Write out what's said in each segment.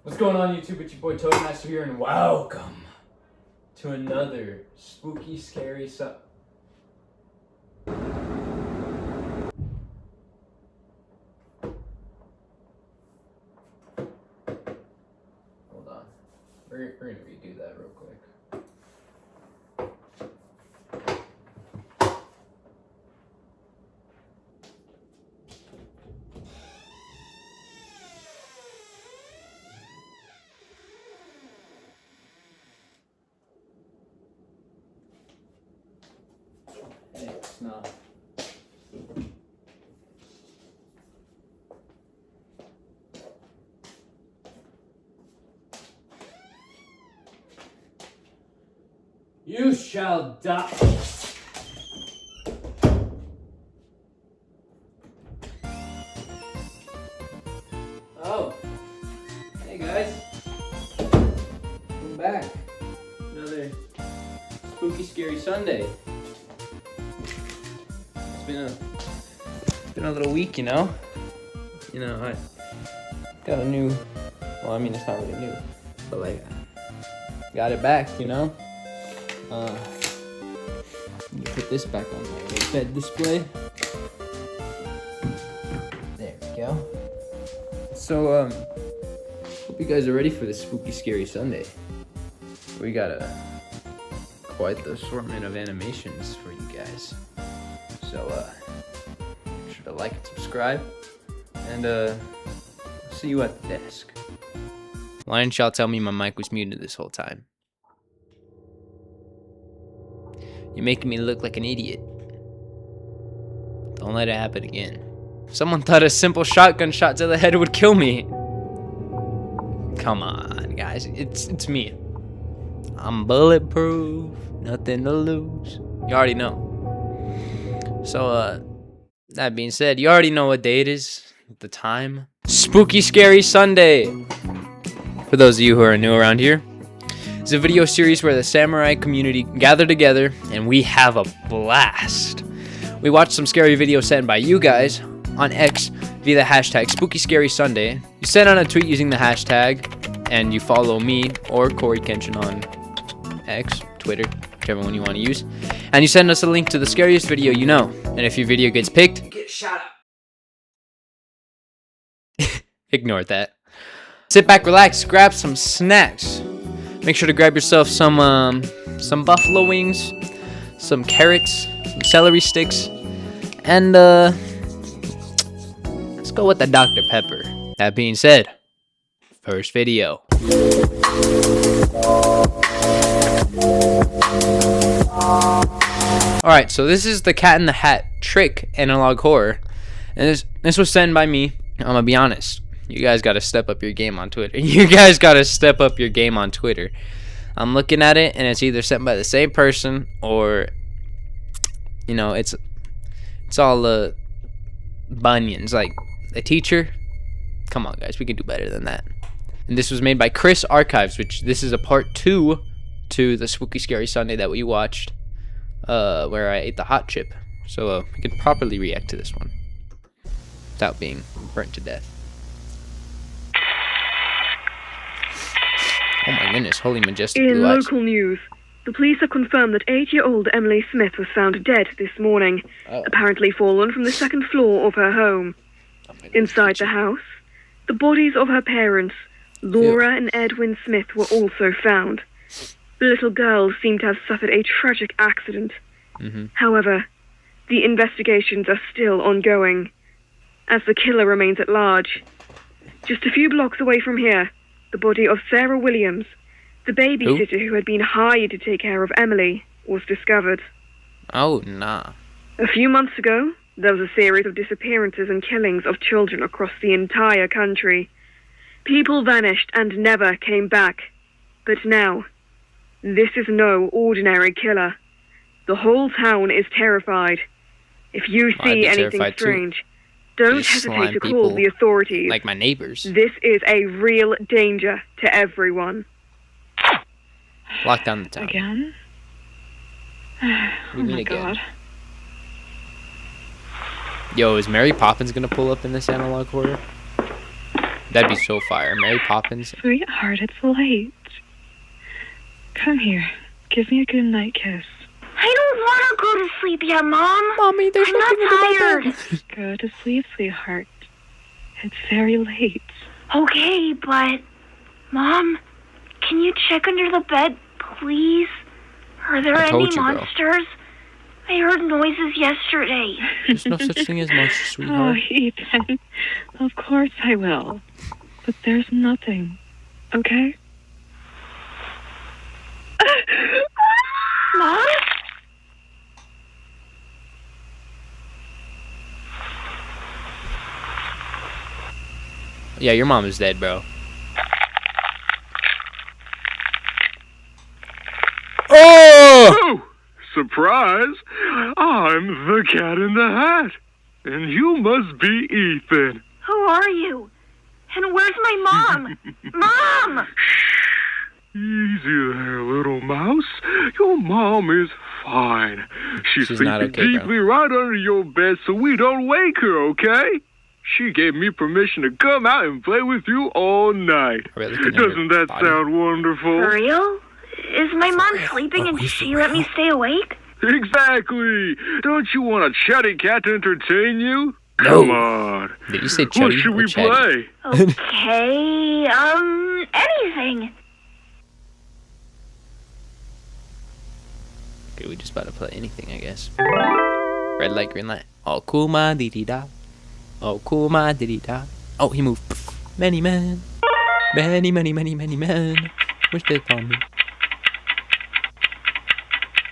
What's going on, YouTube? It's your boy Toadmaster here, and welcome to another spooky, scary Hold on. We're gonna redo that real quick. It's not. You shall die. Oh, hey guys, welcome back. Another spooky, scary Sunday. It's been a little week, you know. I got a new. Well, I mean, it's not really new, but like, got it back, you know. Let me put this back on my bed display. There we go. So, hope you guys are ready for this spooky, scary Sunday. We got quite the assortment of animations for you guys. So, make sure to like and subscribe, and see you at the desk. Why didn't y'all tell me my mic was muted this whole time? You're making me look like an idiot. Don't let it happen again. Someone thought a simple shotgun shot to the head would kill me. Come on, guys. It's me. I'm bulletproof. Nothing to lose. You already know. So, that being said, you already know what day it is. The time. Spooky Scary Sunday. For those of you who are new around here. It's a video series where the samurai community gather together and we have a blast. We watch some scary videos sent by you guys on X via the hashtag Spooky Scary Sunday. You send out a tweet using the hashtag and you follow me or Coryxkenshin on X, Twitter, whichever one you want to use. And you send us a link to the scariest video you know. And if your video gets picked, you get shot up. Ignore that. Sit back, relax, grab some snacks. Make sure to grab yourself some buffalo wings, some carrots, some celery sticks, and let's go with the Dr. Pepper. That being said, first video. Alright, so this is the Cat in the Hat trick analog horror. And this was sent by me. I'm gonna be honest. You guys gotta step up your game on Twitter. I'm looking at it, and it's either sent by the same person, or, you know, it's all bunions. Like, a teacher? Come on, guys, we can do better than that. And this was made by Chris Archives, which this is a part 2 to the Spooky Scary Sunday that we watched, where I ate the hot chip. So, we can properly react to this one without being burnt to death. Oh my goodness, holy majestic blue eyes. In local news, the police have confirmed that 8-year-old Emily Smith was found dead this morning, apparently fallen from the second floor of her home. Inside the house, the bodies of her parents, Laura and Edwin Smith, were also found. The little girl seemed to have suffered a tragic accident. However, the investigations are still ongoing, as the killer remains at large. Just a few blocks away from here, the body of Sarah Williams, the babysitter who had been hired to take care of Emily, was discovered. Oh, nah. A few months ago, there was a series of disappearances and killings of children across the entire country. People vanished and never came back. But now, this is no ordinary killer. The whole town is terrified. If you see anything strange, don't hesitate to call the authorities. Like my neighbors. This is a real danger to everyone. Lock down the town. Again? What do you mean again? Yo, is Mary Poppins gonna pull up in this analog horror? That'd be so fire. Mary Poppins. Sweetheart, it's late. Come here. Give me a good night kiss. I don't want to go to sleep yet, Mom. Mommy, there's I'm not tired. Go to sleep, sweetheart. It's very late. Okay, but... Mom, can you check under the bed, please? Are there any monsters? I heard noises yesterday. There's no such thing as monsters, Oh, sweetheart. Ethan. Of course I will. But there's nothing. Okay? Mom? Yeah, your mom is dead, bro. Oh! Surprise! I'm the Cat in the Hat. And you must be Ethan. Who are you? And where's my mom? Mom! Easy there, little mouse. Your mom is fine. She's She's sleeping not okay, deeply right under your bed so we don't wake her, okay? She gave me permission to come out and play with you all night. Doesn't that sound wonderful? For real? Is my mom sleeping and she let me stay awake? Exactly. Don't you want a chatty cat to entertain you? No. Come on. Did you say What chatty should or we chatty? play? Okay, anything. Okay, we just about to play anything, I guess. Red light, green light. Oh, cool, ma dee dee da. Oh, cool, ma dee dee da. Oh, he moved. Many men. Many, many, many, many men. Wish they found me.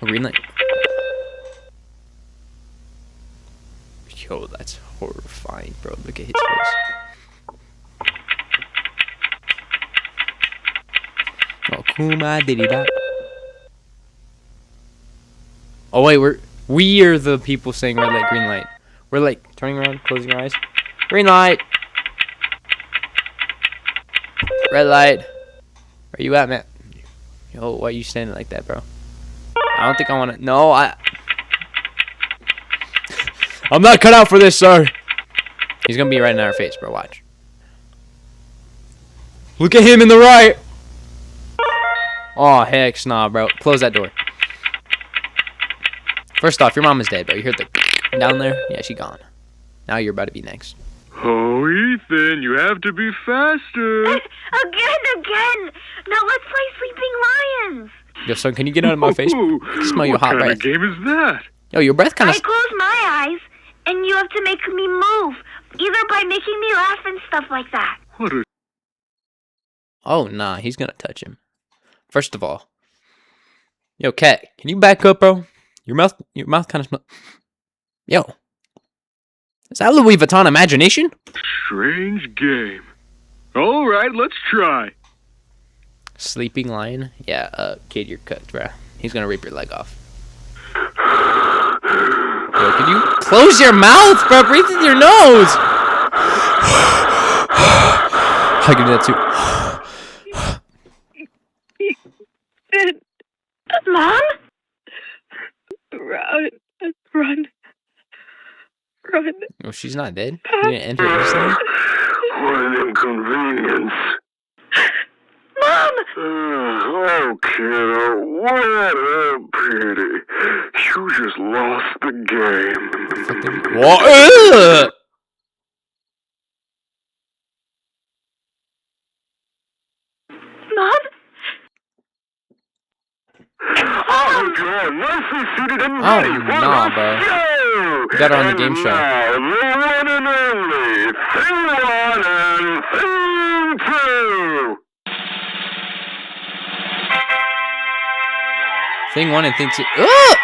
Oh, green light. Yo, that's horrifying, bro. Look at his face. Oh, Kuma diddy da. Oh wait, we are the people saying red light, green light. We're like turning around, closing our eyes. Green light. Red light. Where you at, man? Yo, why are you standing like that, bro? I don't think I want to. No, I'm not cut out for this, sir. He's gonna be right in our face, bro. Watch. Look at him in the right. Oh, heck nah, bro. Close that door. First off, your mom is dead, bro. You heard the down there? Yeah, she gone. Now you're about to be next. Oh, Ethan, you have to be faster. Again. Now let's play Sleeping Lions. Yo, son, can you get out of my face? I can smell your hot breath. breath. What kind of game is that? Yo, your breath kind of... I close my eyes, and you have to make me move, either by making me laugh and stuff like that. What a... Oh, nah, he's gonna touch him. First of all. Yo, cat, can you back up, bro? Your mouth kind of smells... Yo. Is that Louis Vuitton imagination? Strange game. All right, let's try. Sleeping lion? Yeah, kid, you're cooked, bro. He's gonna rip your leg off. Yo, can you close your mouth, bro? Breathe through your nose. I can do that too. Mom? Run. Oh, she's not dead? You didn't enter it instantly? What an inconvenience. Mom! Oh, kiddo, what a pity. You just lost the game. What? Mom? Oh, God, nicely seated and Oh, ready. nah, bro. Go. You got her on the game show. Now, the one and only Thing 1 and Thing 2. Thing 1 and Thing 2. Ugh!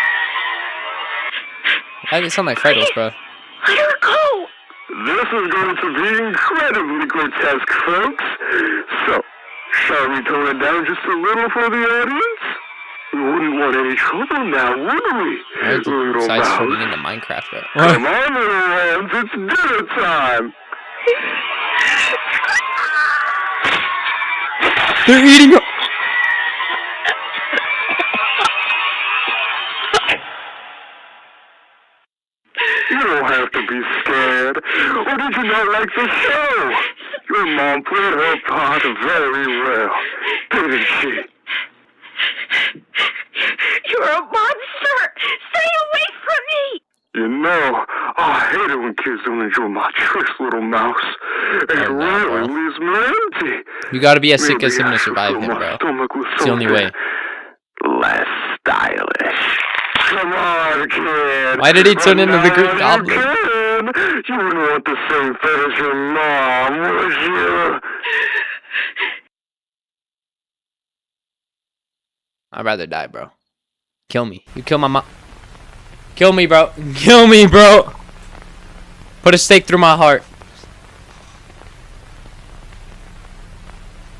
Why does it sound like Fredos, bro? Let her go! This is going to be incredibly grotesque, folks. So, shall we tone it down just a little for the audience? We wouldn't want any trouble now, would we? Why is Little the size mouse. turning into Minecraft, bro? Come on, little lambs, it's dinner time. They're eating her. You don't have to be scared. Or did you not like the show? You're your mom played her part very well, didn't she? You're a monster! Stay away from me! You know, I hate it when kids don't enjoy my tricks, little mouse. It really leaves me empty. You gotta be as sick as him to survive him, bro. It's the only way. Less stylish. Come on, kid. Why did he turn into the Greek goblin? You wouldn't want the same fate as your mom, would you? I'd rather die, bro. Kill me. You kill my mom. Kill me, bro. Kill me, bro. Put a stake through my heart.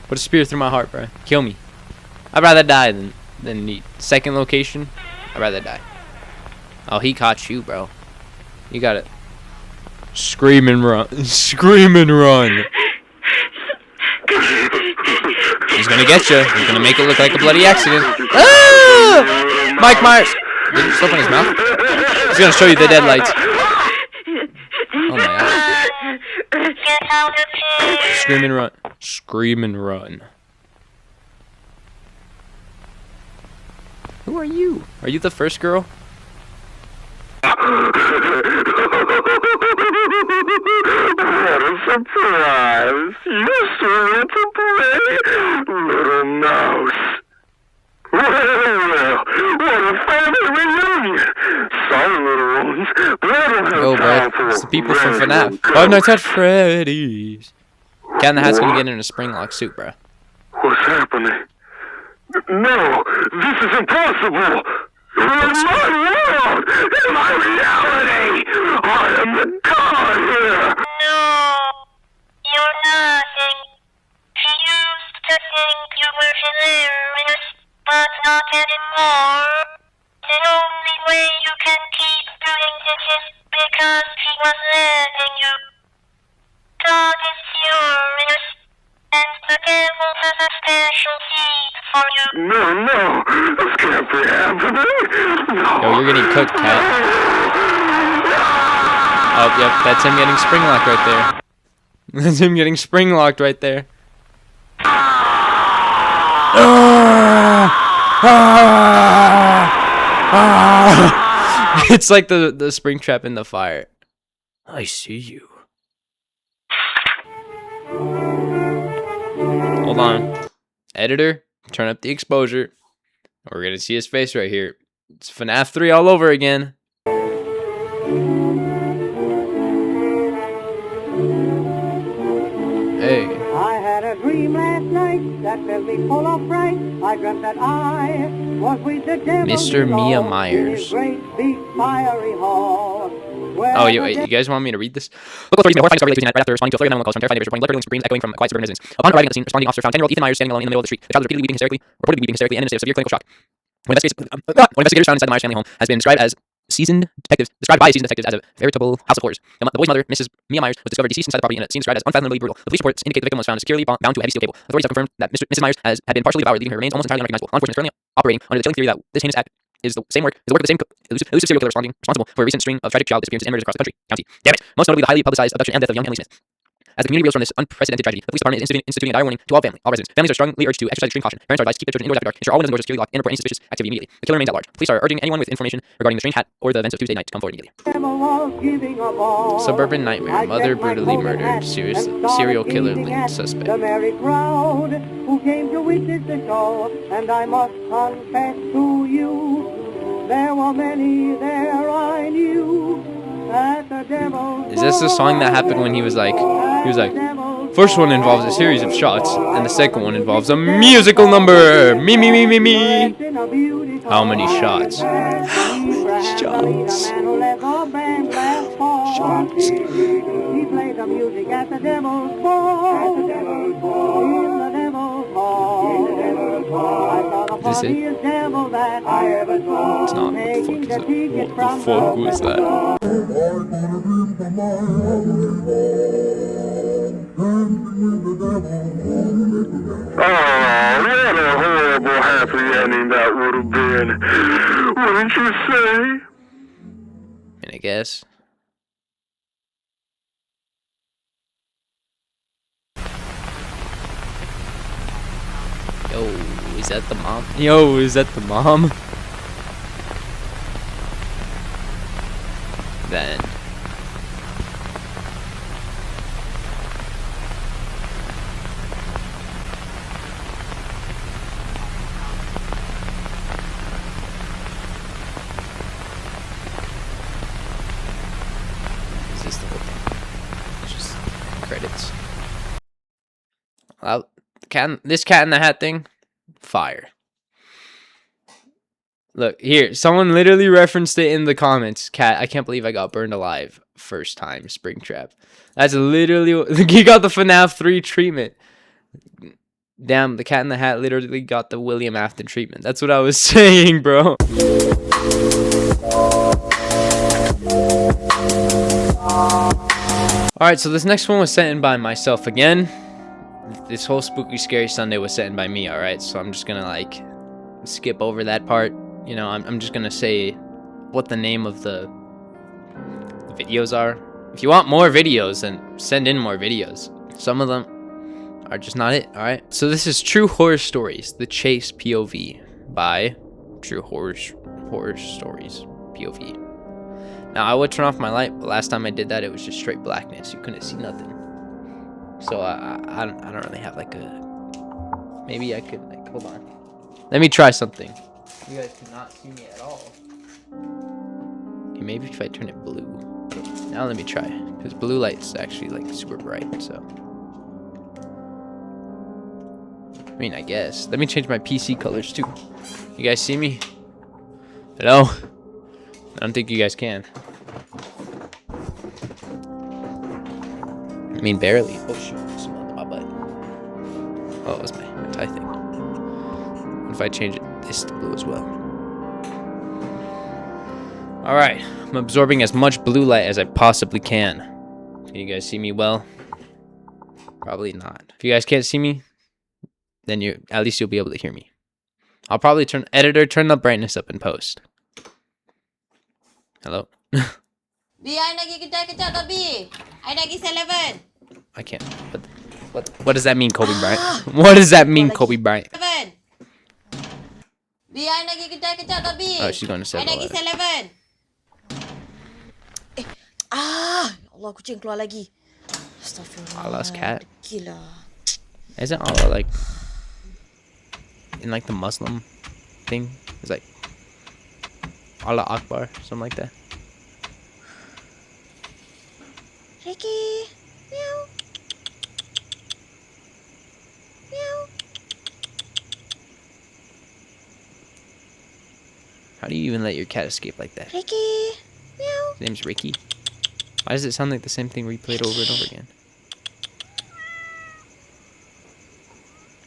Put a spear through my heart, bro. Kill me. I'd rather die than the second location. I'd rather die. Oh, he caught you, bro. You got it. Scream and run. Scream and run. He's gonna get you. He's gonna make it look like a bloody accident. Ah! Mike Myers. Did he just open his mouth? He's gonna show you the deadlights. Oh my god. Scream and run. Scream and run. Who are you? Are you the first girl? What a surprise! You still want to play, little mouse? Well, what a family reunion! Sorry, little ones, but I don't have time for it's the people from FNAF. Five Nights at Freddy's. Cat in the Hat's gonna get in a spring lock suit, bro. What's happening? No, this is impossible! In my world! In my reality! I am the god here! No, you're nothing. She used to think you were hilarious, but not anymore. The only way you can keep doing this is because she was letting you. God is furious, and the devil has a special seed for you. No, this can't be happening. No. Yo, you're getting cooked, cat. Oh, yep, that's him getting spring locked right there. That's him getting spring locked right there. It's like the spring trap in the fire. I see you. Hold on. Editor, turn up the exposure. We're gonna see his face right here. It's FNAF 3 all over again. Hey. I had a dream last night that filled me full of fright. I dreamt that I was with the devil Mr. Mia in Myers. his great big fiery hall. Oh, you guys want me to read this? Local authorities made a horrifying discovery right after responding to a flurry of 911 calls from terrified neighbors reporting blood-curdling screams echoing from quiet suburban residents. Upon arriving at the scene, responding officer found 10-year-old Ethan Myers standing alone in the middle of the street. The child was reportedly weeping hysterically, and in a state of severe clinical shock. What investigators found inside the Myers family home has been described by seasoned detectives as a veritable house of horrors. The boy's mother, Mrs. Mia Myers, was discovered deceased inside the property in a scene described as unfathomably brutal. The police reports indicate the victim was found securely bound to a heavy steel cable. Authorities have confirmed that Mrs. Myers had been partially devoured, leaving her remains almost entirely unrecognizable. Law enforcement is currently operating under the chilling theory that this heinous act is the work of the same elusive serial killer responsible for a recent string of tragic child disappearances and murders across the county. Damn it! Most notably, the highly publicized abduction and death of young Emily Smith. As the community reels from this unprecedented tragedy, the police department is instituting a dire warning to all residents. Families are strongly urged to exercise extreme caution. Parents are advised to keep their children indoors after dark, ensure all windows and doors are securely locked, and report any suspicious activity immediately. The killer remains at large. Police are urging anyone with information regarding the strange hat or the events of Tuesday night to come forward immediately. Suburban nightmare. Mother brutally murdered. Serial killer linked suspect. The merry crowd who came to witness the show, and I must confess to you, there were many there I knew. Is this the song that happened when he was like, first one involves a series of shots, and the second one involves a musical number. Me. How many shots? How many shots? Shots. He played the music at the devil's ball. In the devil's hall. Is this it? It's not. What the fuck was that? Oh, what a horrible happy ending that would have been. Wouldn't you say? I guess. Yo, is that the mom? Yo, is that the mom? Then. Is this the whole thing? It's just credits. Well, this cat in the hat thing, fire. Look, here, someone literally referenced it in the comments. Cat, I can't believe I got burned alive first time, Springtrap. That's literally what, he got the FNAF 3 treatment. Damn, the cat in the hat literally got the William Afton treatment. That's what I was saying, bro. Alright, so this next one was sent in by myself again. This whole Spooky Scary Sunday was sent in by me, alright? So I'm just gonna, like, skip over that part. You know, I'm just gonna say what the name of the videos are. If you want more videos, then send in more videos. Some of them are just not it, alright? So this is True Horror Stories, the Chase POV by True Horror Stories POV. Now, I would turn off my light, but last time I did that, it was just straight blackness. You couldn't see nothing. So I don't really have like a... Maybe I could, like, hold on. Let me try something. You guys cannot see me at all. Okay, maybe if I turn it blue. Now let me try, because blue light's actually like super bright, so. I mean, I guess. Let me change my PC colors too. You guys see me? Hello? I don't think you guys can. I mean, barely. Oh shoot, some on my butt. Oh, it was my tie thing. What if I change this to blue as well? Alright, I'm absorbing as much blue light as I possibly can. Can you guys see me well? Probably not. If you guys can't see me, then at least you'll be able to hear me. I'll probably turn the brightness up in post. Hello? B, I nak pergi kedai kejap tak, B? I nak pergi 7-Eleven. I can't. What does that mean, Kobe Bryant? What does that mean, Kobe Bryant? 7. B, I nak pergi kedai kejap tak, B? Oh, she's going to I nak pergi 7-Eleven. 7. Ya Allah, kucing keluar lagi. Astaghfirullah. Allah's cat. Gila. Isn't Allah like in like the Muslim thing? It's like Allah Akbar, something like that. Ricky. Meow. Meow. How do you even let your cat escape like that? Ricky. Meow. His name's Ricky. Why does it sound like the same thing replayed over and over again?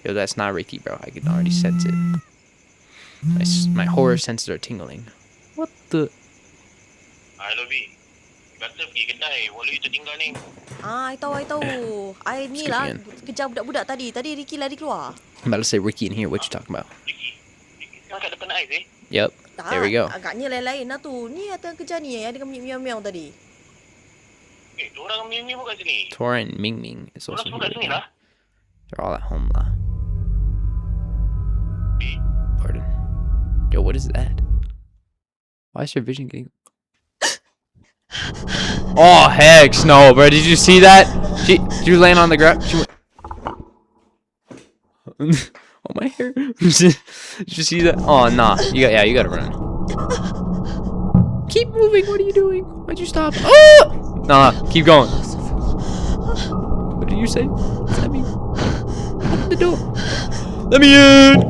Yo, that's not Ricky, bro. I can already sense it. My horror senses are tingling. What the? Hello, B. Biasa pergi kedai, walau itu tinggal ni. I tahu. I ni lah kejar budak-budak tadi. Tadi Ricky lari keluar. I'm about to say Ricky in here. What you talking about? Ricky sekarang kat depan ais, Yep. There we go. Agaknya lain-lain lah tu. Ni yang kejar ni yang ada miau-miau tadi. Diorang Ming-Ming bukan sini. Tora and Ming Ming is Diorang also semua kat sini here. lah. They're all at home lah. B. Pardon. Yo, what is that? Why is your vision getting... Oh, heck no, bro. Did you see that? She was laying on the ground. She went... Oh, my hair. Did you see that? Oh, nah. You gotta run. Keep moving. What are you doing? Why'd you stop? Oh! Nah, keep going. What did you say? Let me... Open the door. Let me in!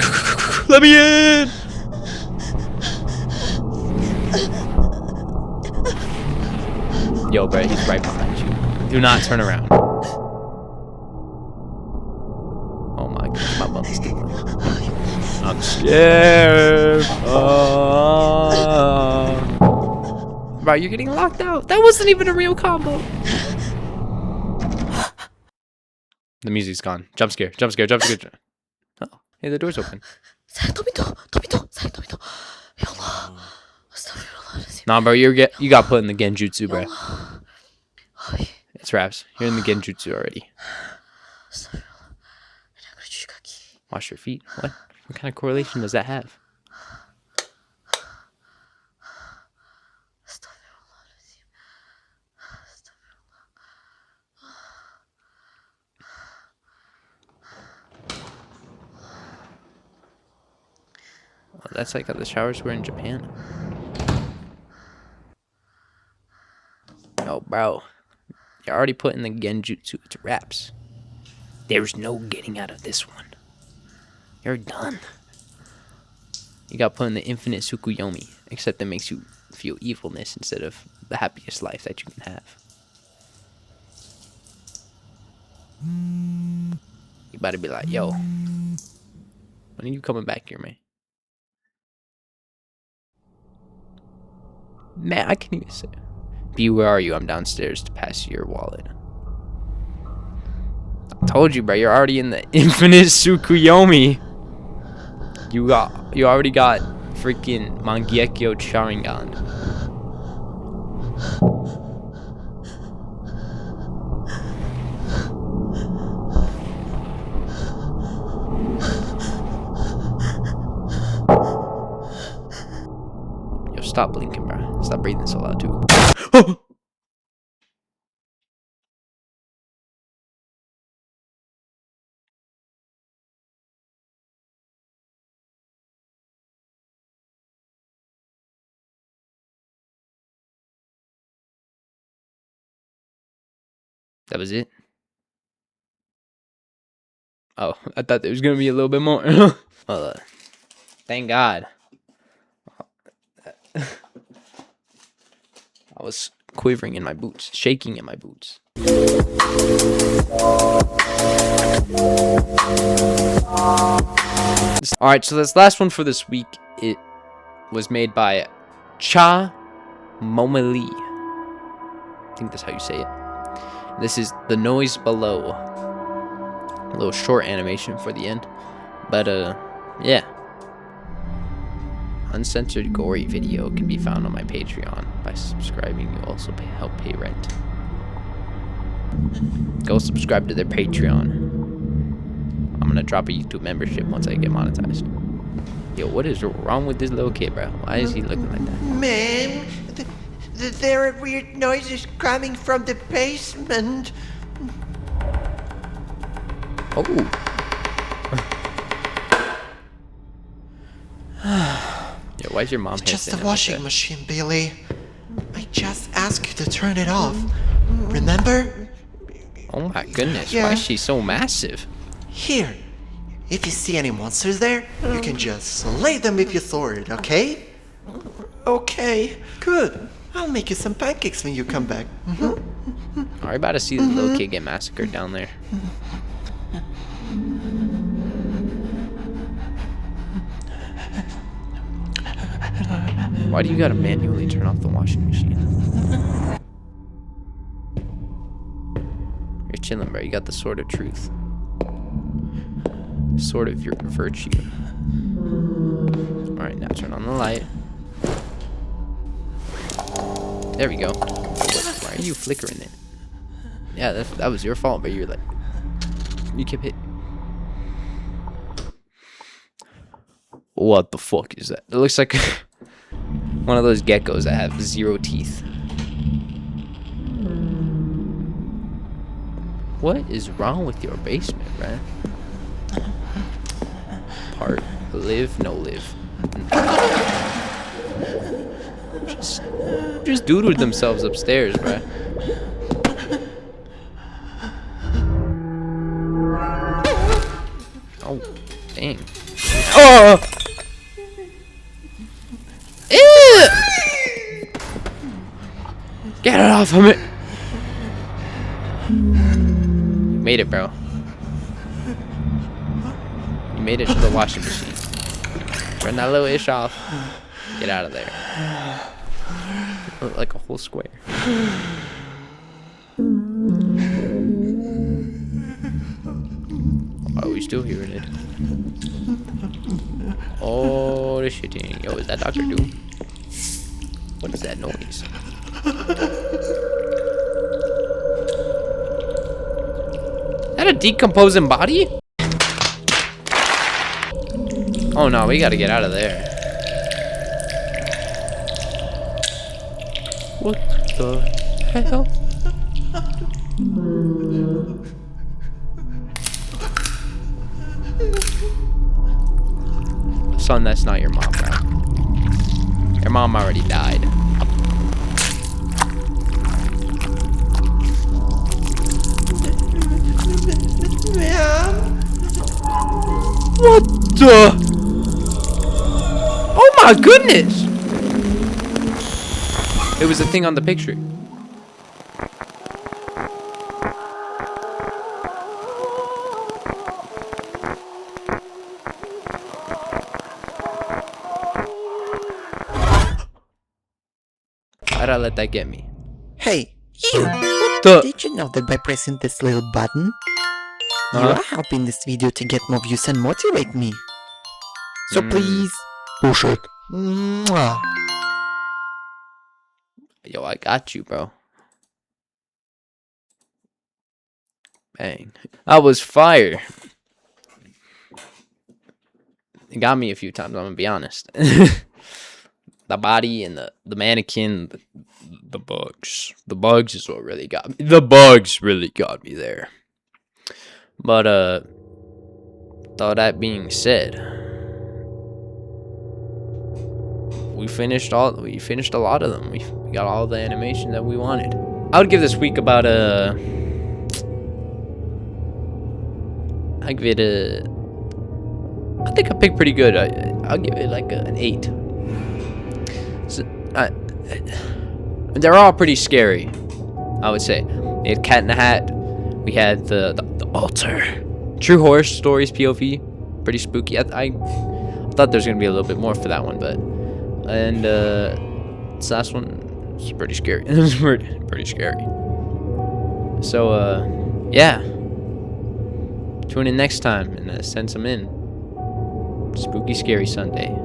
Let me in! Yo, bro, he's right behind you. Do not turn around. Oh my gosh, my bum is tingling. I'm scared. Bro, you're getting locked out. That wasn't even a real combo. The music's gone. Jump scare. Oh, hey, the door's open. Saya tutup pintu. Ya Allah. Astagfirullahaladzim. Nah, bro, you got put in the genjutsu, bro. Ay, It's raps. You're in the genjutsu already. astagfirullah. Nak kena cuci kaki. Wash your feet? What? What kind of correlation does that have? Well, that's like how the showers were in Japan. Oh, bro. You're already putting the genjutsu to wraps. There's no getting out of this one. You're done. You got put in the infinite Tsukuyomi, except it makes you feel evilness instead of the happiest life that you can have. You about to be like, yo, when are you coming back here, man? Man, I can't even say. B, where are you? I'm downstairs to pass you your wallet. I told you, bro. You're already in the infinite Tsukuyomi. You already got freaking Mangekyo Sharingan. Yo, stop blinking, bro. Stop breathing so loud, too. That was it? Oh, I thought there was going to be a little bit more. Well, thank God. I was quivering in my boots, shaking in my boots. Alright, so this last one for this week, it was made by Cha Momali. I think that's how you say it. This is The Noise Below. A little short animation for the end. But, yeah. Uncensored gory video can be found on my Patreon. By subscribing, you also help pay rent. Go subscribe to their Patreon. I'm gonna drop a YouTube membership once I get monetized. Yo, what is wrong with this little kid, bro? Why is he looking like that? Ma'am, there are weird noises coming from the basement. Oh. Yo, why is your mom It's just the like washing that? machine, Billy. I just asked you to turn it off. Remember? Oh my goodness, Yeah. why is she so massive? Here. If you see any monsters there, you can just slay them with your sword, okay? Okay. Good. I'll make you some pancakes when you come back. Are we about to see the little kid get massacred down there? Why do you gotta manually turn off the washing machine? You're chilling, bro. You got the sword of truth. Sword of your virtue. Alright, now turn on the light. There we go. Why are you flickering it? Yeah, that was your fault, but you're like... You kept hitting. What the fuck is that? It looks like one of those geckos that have 0 teeth. What is wrong with your basement, man? Part live, no live. Just doodled themselves upstairs, bruh. Oh, dang. Oh! Ew! Get it off of me! You made it, bro. You made it to the washing machine. Turn that little ish off. Get out of there. You look like a whole square. Are we still hearing it? Oh, this shit. Yo, is that Dr. Doom? What is that noise? Is that a decomposing body? Oh no, we gotta get out of there. What the hell? Son, that's not your mom, bro. Your mom already died. What the? Oh my goodness! It was a thing on the picture. Why'd I let that get me? Hey, you! What the? Did you know that by pressing this little button, you are helping this video to get more views and motivate me? So please, push it. Mwah. Yo, I got you, bro. Bang. I was fire. It got me a few times, I'm gonna be honest. The body and the mannequin, the bugs. The bugs is what really got me. The bugs really got me there. But all that being said, we finished a lot of them. We got all the animation that we wanted. I would give this week about I give it I think I picked pretty good. I'll give it like an 8. So, they're all pretty scary, I would say. We had Cat in the Hat. We had the altar. True Horror Stories POV. Pretty spooky. I thought there was gonna be a little bit more for that one, but this last one was pretty scary. It was pretty scary. So yeah. Tune in next time and send some in. Spooky Scary Sunday.